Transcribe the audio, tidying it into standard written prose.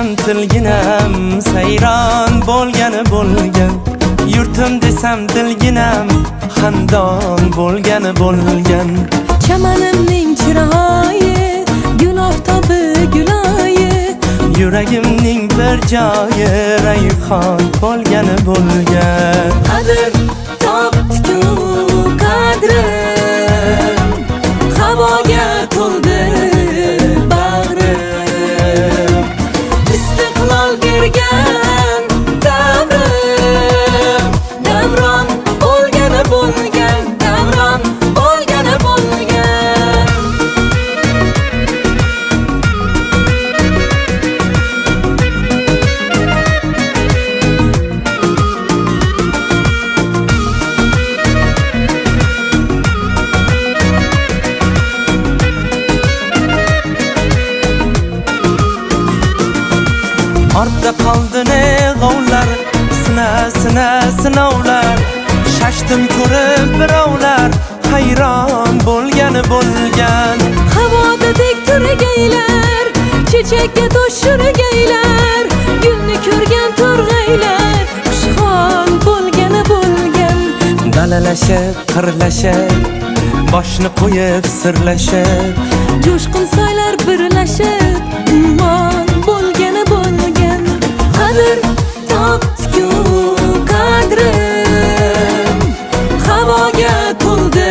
desam tilginam sayron bo'lgani bo'lgan, yurtim desam dilginam xandon bo'lgani bo'lgan. Chamanimning chiroyi gul oftobi guloyi, yuragimning bir joyi rayhon bo'lgani bo'lgan. qadr topdi-ku qadrim, havoga to'ldi bag'rim, istiqlol bergan davrim, davron bo'lgani bo'lgan, davron bo'lgani bo'lgan. Ortda qoldi ne g'ovlar, sinovlar, shashtim ko'rib birovlar hayron bo'lgani bo'lgan. Havoda tek turgaylar, chechakka to'shurgaylar, gulni ko'rgan to'rg'aylar xushhol bo'lgani bo'lgan. Dalalashib, qirlashib, boshni qo'yib sirlashib, Jo'shqin soylar birlashib ummon bo'lgani bo'lgan. Qadr topdi-ku qadrim, havoga to'ldi